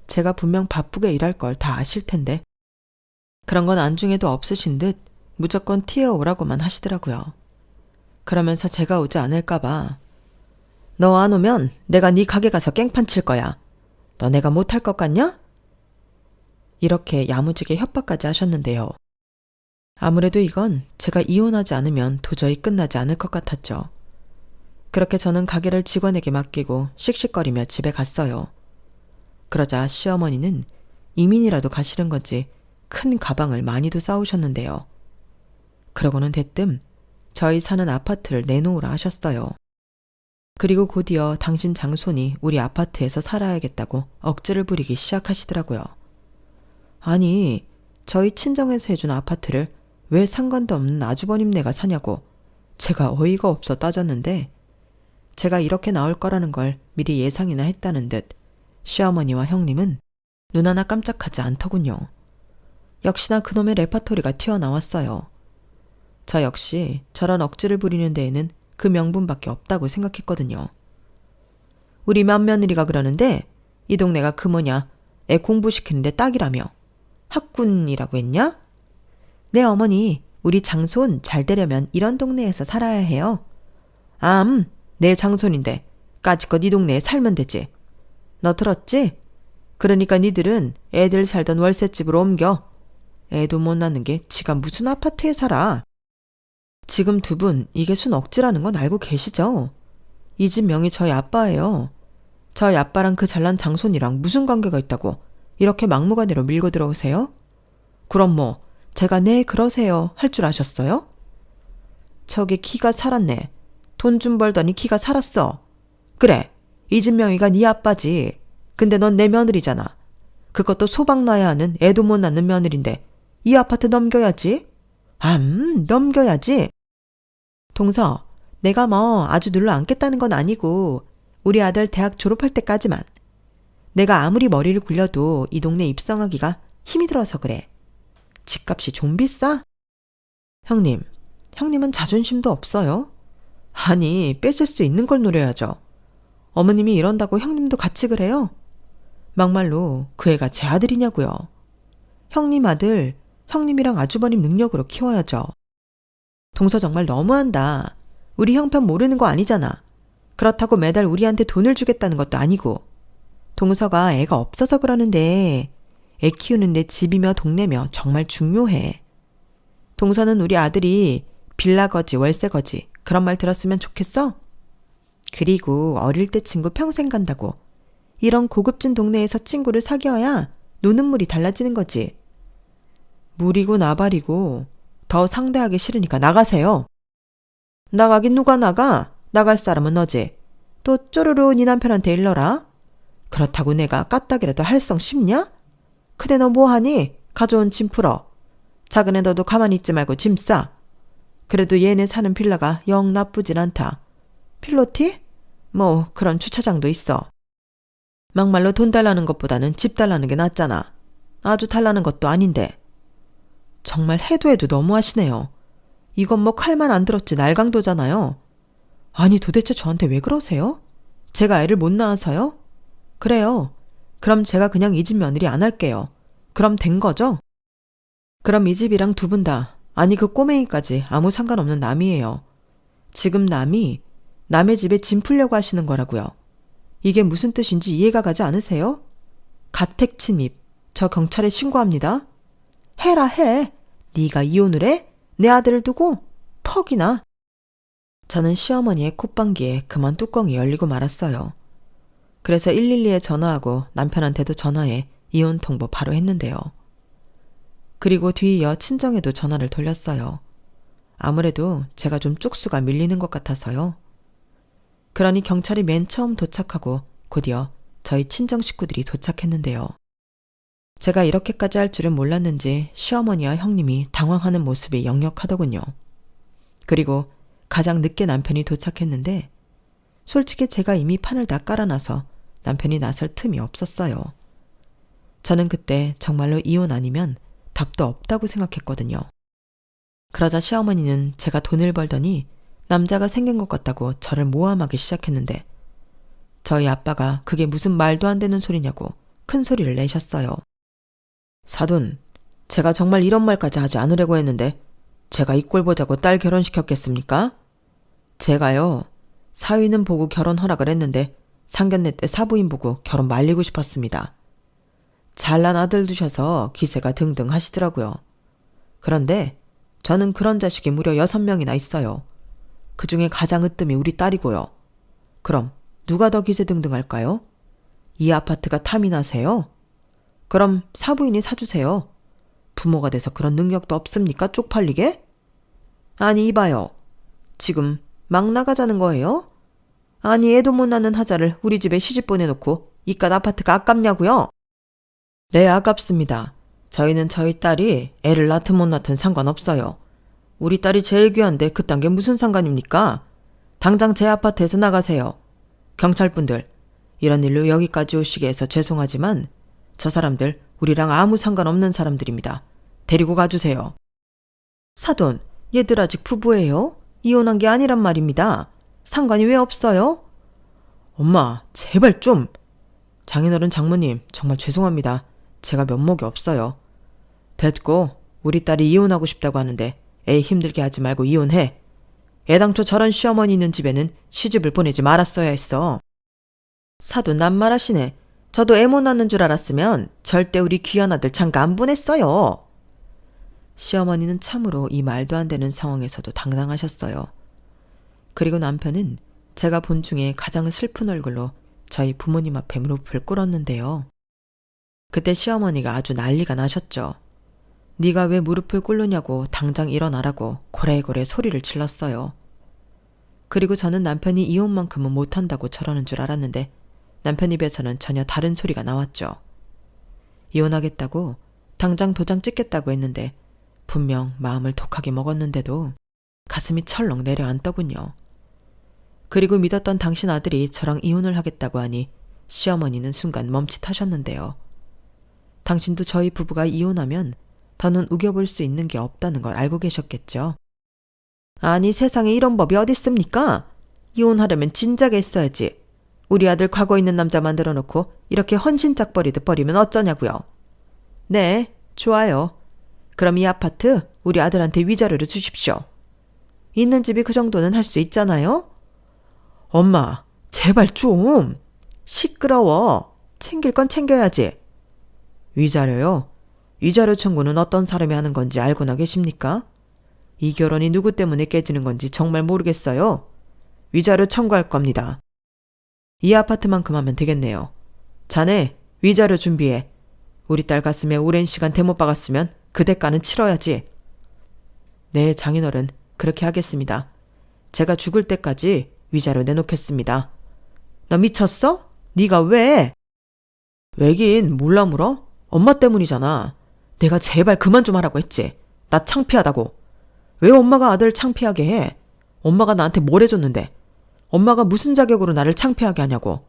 A: 제가 분명 바쁘게 일할 걸 다 아실 텐데 그런 건 안중에도 없으신 듯 무조건 튀어오라고만 하시더라고요. 그러면서 제가 오지 않을까봐 너 안 오면 내가 네 가게 가서 깽판 칠 거야. 너 내가 못할 것 같냐? 이렇게 야무지게 협박까지 하셨는데요. 아무래도 이건 제가 이혼하지 않으면 도저히 끝나지 않을 것 같았죠. 그렇게 저는 가게를 직원에게 맡기고 씩씩거리며 집에 갔어요. 그러자 시어머니는 이민이라도 가시는 건지 큰 가방을 많이도 싸우셨는데요. 그러고는 대뜸 저희 사는 아파트를 내놓으라 하셨어요. 그리고 곧이어 당신 장손이 우리 아파트에서 살아야겠다고 억지를 부리기 시작하시더라고요. 아니, 저희 친정에서 해준 아파트를 왜 상관도 없는 아주버님네가 사냐고 제가 어이가 없어 따졌는데 제가 이렇게 나올 거라는 걸 미리 예상이나 했다는 듯 시어머니와 형님은 눈 하나 깜짝하지 않더군요. 역시나 그놈의 레파토리가 튀어나왔어요. 저 역시 저런 억지를 부리는 데에는 그 명분밖에 없다고 생각했거든요. 우리 맏며느리가 그러는데 이 동네가 그 뭐냐 애 공부시키는데 딱이라며 학군이라고 했냐? 내 어머니 우리 장손 잘 되려면 이런 동네에서 살아야 해요. 내 장손인데 까짓것 이 동네에 살면 되지. 너 들었지? 그러니까 니들은 애들 살던 월세집으로 옮겨. 애도 못 낳는 게 지가 무슨 아파트에 살아. 지금 두 분 이게 순 억지라는 건 알고 계시죠? 이 집 명의 저희 아빠예요. 저희 아빠랑 그 잘난 장손이랑 무슨 관계가 있다고 이렇게 막무가내로 밀고 들어오세요? 그럼 뭐 제가 네 그러세요 할 줄 아셨어요? 저게 기가 살았네. 돈 좀 벌더니 기가 살았어. 그래, 이 집 명의가 네 아빠지. 근데 넌 내 며느리잖아. 그것도 소박 나야 하는 애도 못 낳는 며느리인데 이 아파트 넘겨야지. 넘겨야지. 동서, 내가 뭐 아주 눌러 앉겠다는 건 아니고 우리 아들 대학 졸업할 때까지만. 내가 아무리 머리를 굴려도 이 동네 입성하기가 힘이 들어서 그래. 집값이 좀 비싸? 형님은 자존심도 없어요? 아니, 뺏을 수 있는 걸 노려야죠. 어머님이 이런다고 형님도 같이 그래요? 막말로 그 애가 제 아들이냐고요. 형님 아들, 형님이랑 아주버님 능력으로 키워야죠. 동서 정말 너무한다. 우리 형편 모르는 거 아니잖아. 그렇다고 매달 우리한테 돈을 주겠다는 것도 아니고. 동서가 애가 없어서 그러는데 애 키우는데 집이며 동네며 정말 중요해. 동서는 우리 아들이 빌라거지 월세거지 그런 말 들었으면 좋겠어? 그리고 어릴 때 친구 평생 간다고. 이런 고급진 동네에서 친구를 사귀어야 노는 물이 달라지는 거지. 물이고 나발이고 더 상대하기 싫으니까 나가세요. 나가긴 누가 나가? 나갈 사람은 너지. 또 쪼르르 네 남편한테 일러라. 그렇다고 내가 까딱이라도 할 성 싶냐? 근데 너 뭐하니? 가져온 짐 풀어. 작은 애 너도 가만히 있지 말고 짐 싸. 그래도 얘네 사는 빌라가 영 나쁘진 않다. 필로티? 뭐 그런 주차장도 있어. 막말로 돈 달라는 것보다는 집 달라는 게 낫잖아. 아주 달라는 것도 아닌데. 정말 해도 너무하시네요. 이건 뭐 칼만 안 들었지 날강도잖아요. 아니 도대체 저한테 왜 그러세요? 제가 애를 못 낳아서요? 그래요. 그럼 제가 그냥 이 집 며느리 안 할게요. 그럼 된 거죠? 그럼 이 집이랑 두 분 다, 아니 그 꼬맹이까지 아무 상관없는 남이에요. 지금 남이 남의 집에 짐 풀려고 하시는 거라고요. 이게 무슨 뜻인지 이해가 가지 않으세요? 가택 침입, 저 경찰에 신고합니다. 해라 해. 네가 이혼을 해? 내 아들을 두고? 퍽이나. 저는 시어머니의 콧방귀에 그만 뚜껑이 열리고 말았어요. 그래서 112에 전화하고 남편한테도 전화해 이혼 통보 바로 했는데요. 그리고 뒤이어 친정에도 전화를 돌렸어요. 아무래도 제가 좀 쪽수가 밀리는 것 같아서요. 그러니 경찰이 맨 처음 도착하고 곧이어 저희 친정 식구들이 도착했는데요. 제가 이렇게까지 할 줄은 몰랐는지 시어머니와 형님이 당황하는 모습이 역력하더군요. 그리고 가장 늦게 남편이 도착했는데 솔직히 제가 이미 판을 다 깔아놔서 남편이 나설 틈이 없었어요. 저는 그때 정말로 이혼 아니면 답도 없다고 생각했거든요. 그러자 시어머니는 제가 돈을 벌더니 남자가 생긴 것 같다고 저를 모함하기 시작했는데 저희 아빠가 그게 무슨 말도 안 되는 소리냐고 큰 소리를 내셨어요. 사돈, 제가 정말 이런 말까지 하지 않으려고 했는데 제가 이 꼴 보자고 딸 결혼시켰겠습니까? 제가요, 사위는 보고 결혼 허락을 했는데 상견례 때 사부인 보고 결혼 말리고 싶었습니다. 잘난 아들 두셔서 기세가 등등 하시더라고요. 그런데 저는 그런 자식이 무려 6명이나 있어요. 그중에 가장 으뜸이 우리 딸이고요. 그럼 누가 더 기세등등할까요? 이 아파트가 탐이 나세요? 그럼 사부인이 사주세요. 부모가 돼서 그런 능력도 없습니까? 쪽팔리게? 아니 이봐요. 지금 막 나가자는 거예요? 아니 애도 못 낳는 하자를 우리 집에 시집 보내놓고 이깟 아파트가 아깝냐고요? 네, 아깝습니다. 저희는 저희 딸이 애를 낳든 못 낳든 상관없어요. 우리 딸이 제일 귀한데 그딴 게 무슨 상관입니까? 당장 제 아파트에서 나가세요. 경찰분들, 이런 일로 여기까지 오시게 해서 죄송하지만 저 사람들 우리랑 아무 상관없는 사람들입니다. 데리고 가주세요. 사돈, 얘들 아직 부부예요? 이혼한 게 아니란 말입니다. 상관이 왜 없어요? 엄마, 제발 좀. 장인어른 장모님, 정말 죄송합니다. 제가 면목이 없어요. 됐고, 우리 딸이 이혼하고 싶다고 하는데 애 힘들게 하지 말고 이혼해. 애당초 저런 시어머니 있는 집에는 시집을 보내지 말았어야 했어. 사돈 낱말하시네. 저도 애 못 낳는 줄 알았으면 절대 우리 귀한 아들 장가 안 보냈어요. 시어머니는 참으로 이 말도 안 되는 상황에서도 당당하셨어요. 그리고 남편은 제가 본 중에 가장 슬픈 얼굴로 저희 부모님 앞에 무릎을 꿇었는데요. 그때 시어머니가 아주 난리가 나셨죠. 네가 왜 무릎을 꿇느냐고 당장 일어나라고 고래고래 소리를 질렀어요. 그리고 저는 남편이 이혼만큼은 못한다고 저러는 줄 알았는데 남편 입에서는 전혀 다른 소리가 나왔죠. 이혼하겠다고 당장 도장 찍겠다고 했는데 분명 마음을 독하게 먹었는데도 가슴이 철렁 내려앉더군요. 그리고 믿었던 당신 아들이 저랑 이혼을 하겠다고 하니 시어머니는 순간 멈칫하셨는데요. 당신도 저희 부부가 이혼하면 더는 우겨볼 수 있는 게 없다는 걸 알고 계셨겠죠. 아니 세상에 이런 법이 어딨습니까? 이혼하려면 진작에 했어야지. 우리 아들 과거 있는 남자 만들어 놓고 이렇게 헌신짝 버리듯 버리면 어쩌냐고요. 네, 좋아요. 그럼 이 아파트 우리 아들한테 위자료를 주십시오. 있는 집이 그 정도는 할 수 있잖아요? 엄마, 제발 좀. 시끄러워. 챙길 건 챙겨야지. 위자료요? 위자료 청구는 어떤 사람이 하는 건지 알고나 계십니까? 이 결혼이 누구 때문에 깨지는 건지 정말 모르겠어요. 위자료 청구할 겁니다. 이 아파트만큼 하면 되겠네요. 자네, 위자료 준비해. 우리 딸 가슴에 오랜 시간 대못 박았으면 그 대가는 치러야지. 네, 장인어른, 그렇게 하겠습니다. 제가 죽을 때까지 위자료 내놓겠습니다. 너 미쳤어? 네가 왜? 왜긴 몰라 물어? 엄마 때문이잖아. 내가 제발 그만 좀 하라고 했지. 나 창피하다고. 왜 엄마가 아들 창피하게 해? 엄마가 나한테 뭘 해줬는데? 엄마가 무슨 자격으로 나를 창피하게 하냐고.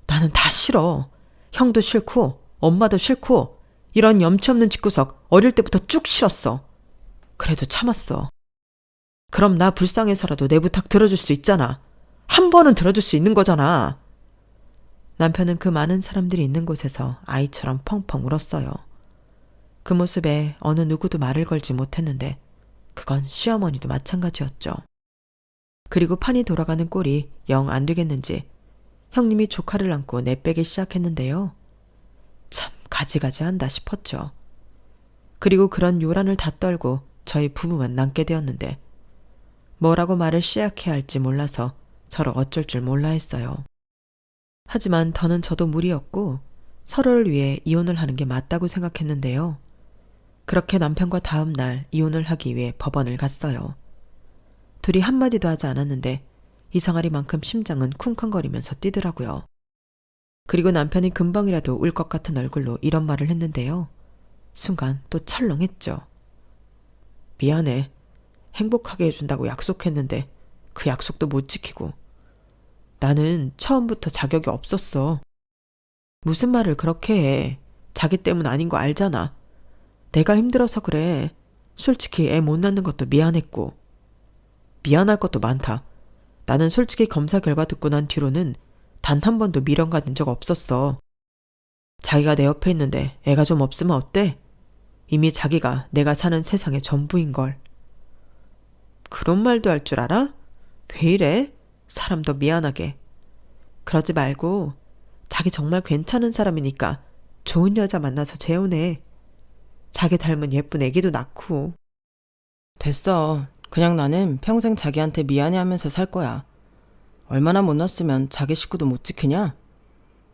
A: 나는 다 싫어. 형도 싫고 엄마도 싫고 이런 염치 없는 집구석 어릴 때부터 쭉 싫었어. 그래도 참았어. 그럼 나 불쌍해서라도 내 부탁 들어줄 수 있잖아. 한 번은 들어줄 수 있는 거잖아. 남편은 그 많은 사람들이 있는 곳에서 아이처럼 펑펑 울었어요. 그 모습에 어느 누구도 말을 걸지 못했는데 그건 시어머니도 마찬가지였죠. 그리고 판이 돌아가는 꼴이 영 안 되겠는지 형님이 조카를 안고 내빼기 시작했는데요. 참 가지가지한다 싶었죠. 그리고 그런 요란을 다 떨고 저희 부부만 남게 되었는데 뭐라고 말을 시작해야 할지 몰라서 서로 어쩔 줄 몰라 했어요. 하지만 더는 저도 무리였고 서로를 위해 이혼을 하는 게 맞다고 생각했는데요. 그렇게 남편과 다음 날 이혼을 하기 위해 법원을 갔어요. 둘이 한마디도 하지 않았는데 이상하리만큼 심장은 쿵쾅거리면서 뛰더라고요. 그리고 남편이 금방이라도 울 것 같은 얼굴로 이런 말을 했는데요. 순간 또 철렁했죠. 미안해. 행복하게 해준다고 약속했는데 그 약속도 못 지키고. 나는 처음부터 자격이 없었어. 무슨 말을 그렇게 해. 자기 때문 아닌 거 알잖아. 내가 힘들어서 그래. 솔직히 애 못 낳는 것도 미안했고. 미안할 것도 많다. 나는 솔직히 검사 결과 듣고 난 뒤로는 단 한 번도 미련 가진 적 없었어. 자기가 내 옆에 있는데 애가 좀 없으면 어때? 이미 자기가 내가 사는 세상의 전부인걸. 그런 말도 할 줄 알아? 왜 이래? 사람도 미안하게. 그러지 말고 자기 정말 괜찮은 사람이니까 좋은 여자 만나서 재혼해. 자기 닮은 예쁜 애기도 낳고. 됐어. 그냥 나는 평생 자기한테 미안해하면서 살 거야. 얼마나 못났으면 자기 식구도 못 지키냐?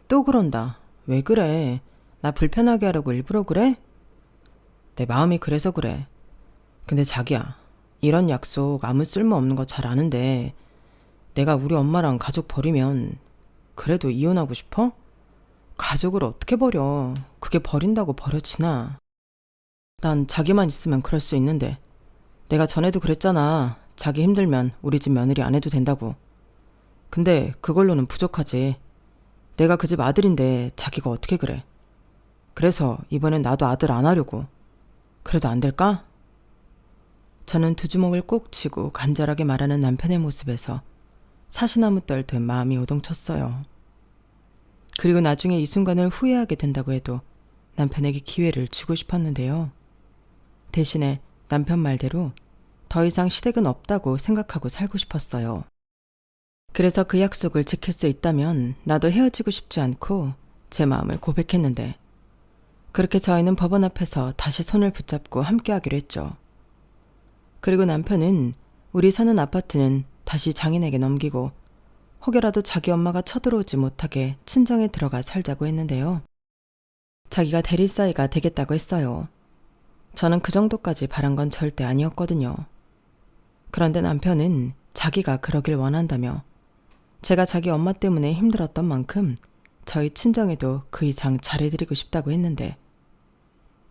A: 또 그런다. 왜 그래? 나 불편하게 하려고 일부러 그래? 내 마음이 그래서 그래. 근데 자기야, 이런 약속 아무 쓸모 없는 거 잘 아는데 내가 우리 엄마랑 가족 버리면 그래도 이혼하고 싶어? 가족을 어떻게 버려? 그게 버린다고 버려지나? 난 자기만 있으면 그럴 수 있는데 내가 전에도 그랬잖아. 자기 힘들면 우리 집 며느리 안 해도 된다고. 근데 그걸로는 부족하지. 내가 그 집 아들인데 자기가 어떻게 그래? 그래서 이번엔 나도 아들 안 하려고. 그래도 안 될까? 저는 두 주먹을 꼭 쥐고 간절하게 말하는 남편의 모습에서 사시나무 떨듯 마음이 요동쳤어요. 그리고 나중에 이 순간을 후회하게 된다고 해도 남편에게 기회를 주고 싶었는데요. 대신에 남편 말대로 더 이상 시댁은 없다고 생각하고 살고 싶었어요. 그래서 그 약속을 지킬 수 있다면 나도 헤어지고 싶지 않고 제 마음을 고백했는데 그렇게 저희는 법원 앞에서 다시 손을 붙잡고 함께하기로 했죠. 그리고 남편은 우리 사는 아파트는 다시 장인에게 넘기고 혹여라도 자기 엄마가 쳐들어오지 못하게 친정에 들어가 살자고 했는데요. 자기가 대리사이가 되겠다고 했어요. 저는 그 정도까지 바란 건 절대 아니었거든요. 그런데 남편은 자기가 그러길 원한다며 제가 자기 엄마 때문에 힘들었던 만큼 저희 친정에도 그 이상 잘해드리고 싶다고 했는데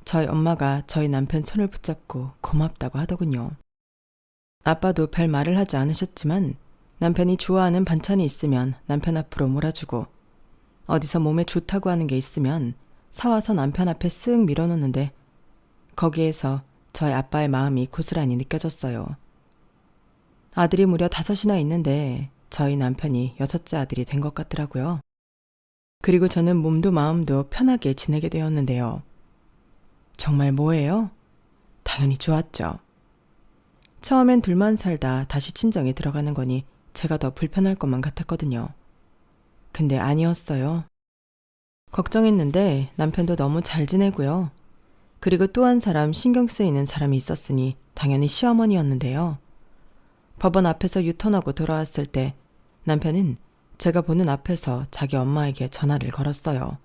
A: 저희 엄마가 저희 남편 손을 붙잡고 고맙다고 하더군요. 아빠도 별 말을 하지 않으셨지만 남편이 좋아하는 반찬이 있으면 남편 앞으로 몰아주고 어디서 몸에 좋다고 하는 게 있으면 사와서 남편 앞에 쓱 밀어놓는데 거기에서 저희 아빠의 마음이 고스란히 느껴졌어요. 아들이 무려 5이나 있는데 저희 남편이 6째 아들이 된 것 같더라고요. 그리고 저는 몸도 마음도 편하게 지내게 되었는데요. 정말 뭐예요? 당연히 좋았죠. 처음엔 둘만 살다 다시 친정에 들어가는 거니 제가 더 불편할 것만 같았거든요. 근데 아니었어요. 걱정했는데 남편도 너무 잘 지내고요. 그리고 또 한 사람 신경 쓰이는 사람이 있었으니 당연히 시어머니였는데요. 법원 앞에서 유턴하고 돌아왔을 때 남편은 제가 보는 앞에서 자기 엄마에게 전화를 걸었어요.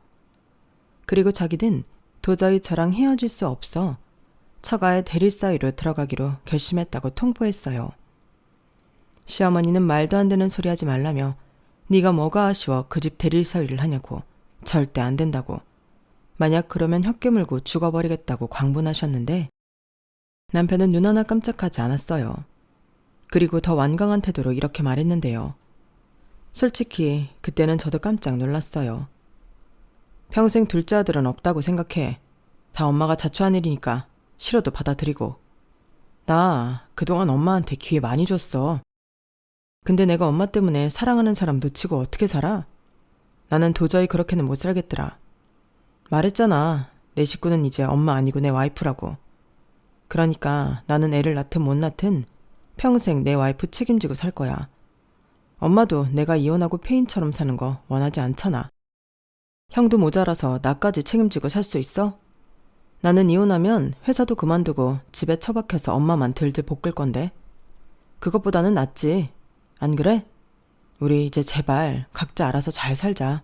A: 그리고 자기는 도저히 저랑 헤어질 수 없어 처가의 대리사이로 들어가기로 결심했다고 통보했어요. 시어머니는 말도 안 되는 소리 하지 말라며 네가 뭐가 아쉬워 그 집 대리사위를 하냐고. 절대 안 된다고. 만약 그러면 혀 깨물고 죽어버리겠다고 광분하셨는데 남편은 눈 하나 깜짝하지 않았어요. 그리고 더 완강한 태도로 이렇게 말했는데요. 솔직히 그때는 저도 깜짝 놀랐어요. 평생 둘째 아들은 없다고 생각해. 다 엄마가 자초한 일이니까 싫어도 받아들이고. 나 그동안 엄마한테 기회 많이 줬어. 근데 내가 엄마 때문에 사랑하는 사람 놓치고 어떻게 살아? 나는 도저히 그렇게는 못 살겠더라. 말했잖아. 내 식구는 이제 엄마 아니고 내 와이프라고. 그러니까 나는 애를 낳든 못 낳든 평생 내 와이프 책임지고 살 거야. 엄마도 내가 이혼하고 폐인처럼 사는 거 원하지 않잖아. 형도 모자라서 나까지 책임지고 살 수 있어? 나는 이혼하면 회사도 그만두고 집에 처박혀서 엄마만 들들 볶을 건데. 그것보다는 낫지. 안 그래? 우리 이제 제발 각자 알아서 잘 살자.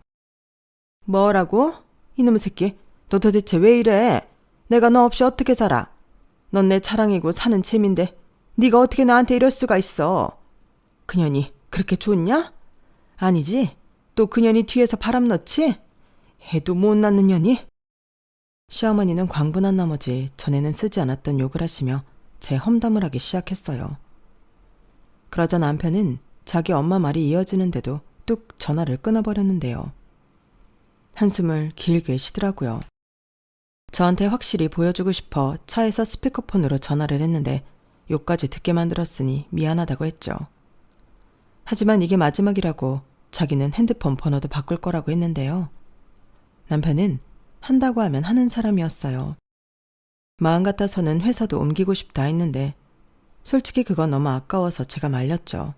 A: 뭐라고? 이놈의 새끼, 너 도대체 왜 이래? 내가 너 없이 어떻게 살아? 넌 내 자랑이고 사는 재민데 네가 어떻게 나한테 이럴 수가 있어? 그년이 그렇게 좋냐? 아니지? 또 그년이 뒤에서 바람 넣지? 해도 못 낳는 년이? 시어머니는 광분한 나머지 전에는 쓰지 않았던 욕을 하시며 제 험담을 하기 시작했어요. 그러자 남편은 자기 엄마 말이 이어지는데도 뚝 전화를 끊어버렸는데요. 한숨을 길게 쉬더라고요. 저한테 확실히 보여주고 싶어 차에서 스피커폰으로 전화를 했는데 욕까지 듣게 만들었으니 미안하다고 했죠. 하지만 이게 마지막이라고 자기는 핸드폰 번호도 바꿀 거라고 했는데요. 남편은 한다고 하면 하는 사람이었어요. 마음 같아서는 회사도 옮기고 싶다 했는데 솔직히 그건 너무 아까워서 제가 말렸죠.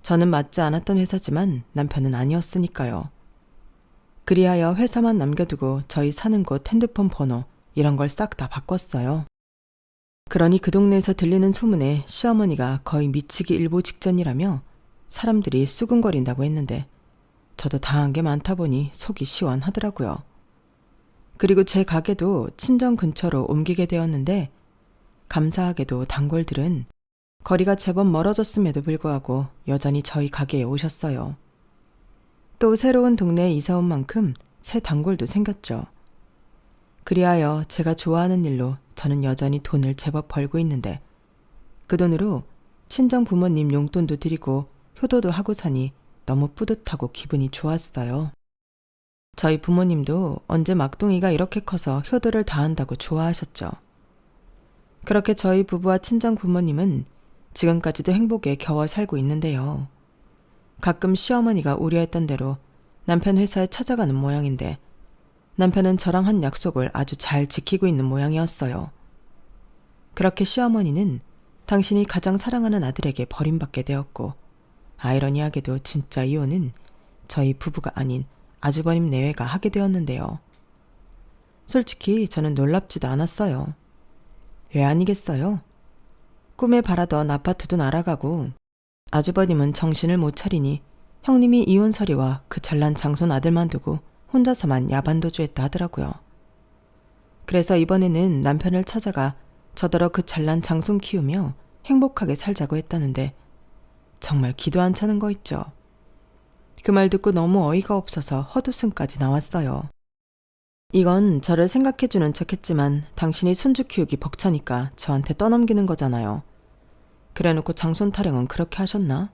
A: 저는 맞지 않았던 회사지만 남편은 아니었으니까요. 그리하여 회사만 남겨두고 저희 사는 곳 핸드폰 번호 이런 걸 싹 다 바꿨어요. 그러니 그 동네에서 들리는 소문에 시어머니가 거의 미치기 일보 직전이라며 사람들이 수군거린다고 했는데 저도 당한 게 많다 보니 속이 시원하더라고요. 그리고 제 가게도 친정 근처로 옮기게 되었는데 감사하게도 단골들은 거리가 제법 멀어졌음에도 불구하고 여전히 저희 가게에 오셨어요. 또 새로운 동네에 이사 온 만큼 새 단골도 생겼죠. 그리하여 제가 좋아하는 일로 저는 여전히 돈을 제법 벌고 있는데 그 돈으로 친정 부모님 용돈도 드리고 효도도 하고 사니 너무 뿌듯하고 기분이 좋았어요. 저희 부모님도 언제 막둥이가 이렇게 커서 효도를 다 한다고 좋아하셨죠. 그렇게 저희 부부와 친정 부모님은 지금까지도 행복에 겨워 살고 있는데요. 가끔 시어머니가 우려했던 대로 남편 회사에 찾아가는 모양인데 남편은 저랑 한 약속을 아주 잘 지키고 있는 모양이었어요. 그렇게 시어머니는 당신이 가장 사랑하는 아들에게 버림받게 되었고 아이러니하게도 진짜 이혼은 저희 부부가 아닌 아주버님 내외가 하게 되었는데요. 솔직히 저는 놀랍지도 않았어요. 왜 아니겠어요? 꿈에 바라던 아파트도 날아가고 아주버님은 정신을 못 차리니 형님이 이혼 서류와 그 잘난 장손 아들만 두고 혼자서만 야반도주했다 하더라고요. 그래서 이번에는 남편을 찾아가 저더러 그 잘난 장손 키우며 행복하게 살자고 했다는데 정말 기도 안 차는 거 있죠. 그 말 듣고 너무 어이가 없어서 헛웃음까지 나왔어요. 이건 저를 생각해주는 척했지만 당신이 손주 키우기 벅차니까 저한테 떠넘기는 거잖아요. 그래놓고 장손 타령은 그렇게 하셨나?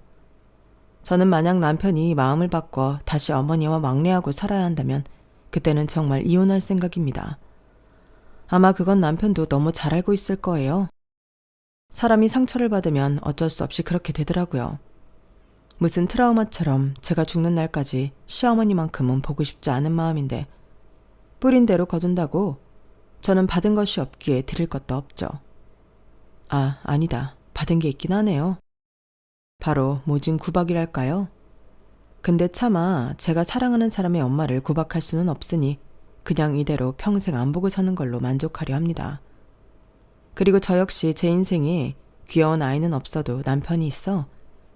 A: 저는 만약 남편이 마음을 바꿔 다시 어머니와 막내하고 살아야 한다면 그때는 정말 이혼할 생각입니다. 아마 그건 남편도 너무 잘 알고 있을 거예요. 사람이 상처를 받으면 어쩔 수 없이 그렇게 되더라고요. 무슨 트라우마처럼 제가 죽는 날까지 시어머니만큼은 보고 싶지 않은 마음인데 뿌린 대로 거둔다고 저는 받은 것이 없기에 드릴 것도 없죠. 아, 아니다. 받은 게 있긴 하네요. 바로 모진 구박이랄까요? 근데 차마 제가 사랑하는 사람의 엄마를 구박할 수는 없으니 그냥 이대로 평생 안 보고 사는 걸로 만족하려 합니다. 그리고 저 역시 제 인생에 귀여운 아이는 없어도 남편이 있어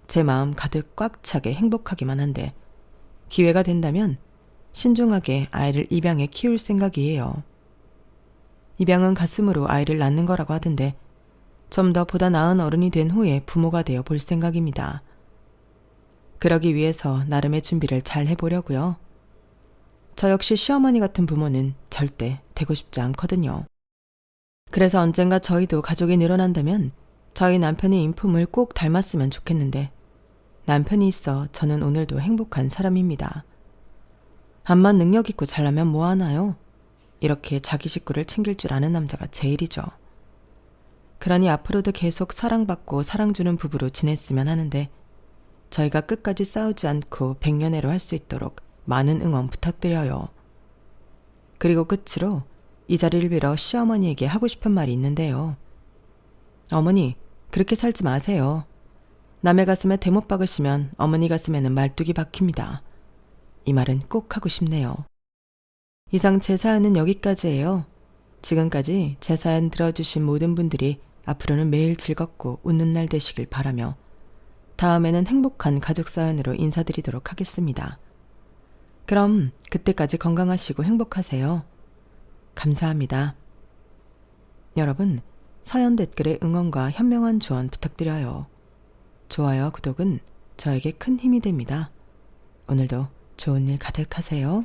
A: 제 마음 가득 꽉 차게 행복하기만 한데 기회가 된다면 신중하게 아이를 입양해 키울 생각이에요. 입양은 가슴으로 아이를 낳는 거라고 하던데 좀 더 보다 나은 어른이 된 후에 부모가 되어 볼 생각입니다. 그러기 위해서 나름의 준비를 잘 해보려고요. 저 역시 시어머니 같은 부모는 절대 되고 싶지 않거든요. 그래서 언젠가 저희도 가족이 늘어난다면 저희 남편의 인품을 꼭 닮았으면 좋겠는데 남편이 있어 저는 오늘도 행복한 사람입니다. 암만 능력 있고 잘나면 뭐하나요? 이렇게 자기 식구를 챙길 줄 아는 남자가 제일이죠. 그러니 앞으로도 계속 사랑받고 사랑주는 부부로 지냈으면 하는데 저희가 끝까지 싸우지 않고 백년해로 할 수 있도록 많은 응원 부탁드려요. 그리고 끝으로 이 자리를 빌어 시어머니에게 하고 싶은 말이 있는데요. 어머니, 그렇게 살지 마세요. 남의 가슴에 대못 박으시면 어머니 가슴에는 말뚝이 박힙니다. 이 말은 꼭 하고 싶네요. 이상 제 사연은 여기까지예요. 지금까지 제 사연 들어주신 모든 분들이 앞으로는 매일 즐겁고 웃는 날 되시길 바라며 다음에는 행복한 가족 사연으로 인사드리도록 하겠습니다. 그럼 그때까지 건강하시고 행복하세요. 감사합니다. 여러분, 사연 댓글에 응원과 현명한 조언 부탁드려요. 좋아요, 구독은 저에게 큰 힘이 됩니다. 오늘도 좋은 일 가득하세요.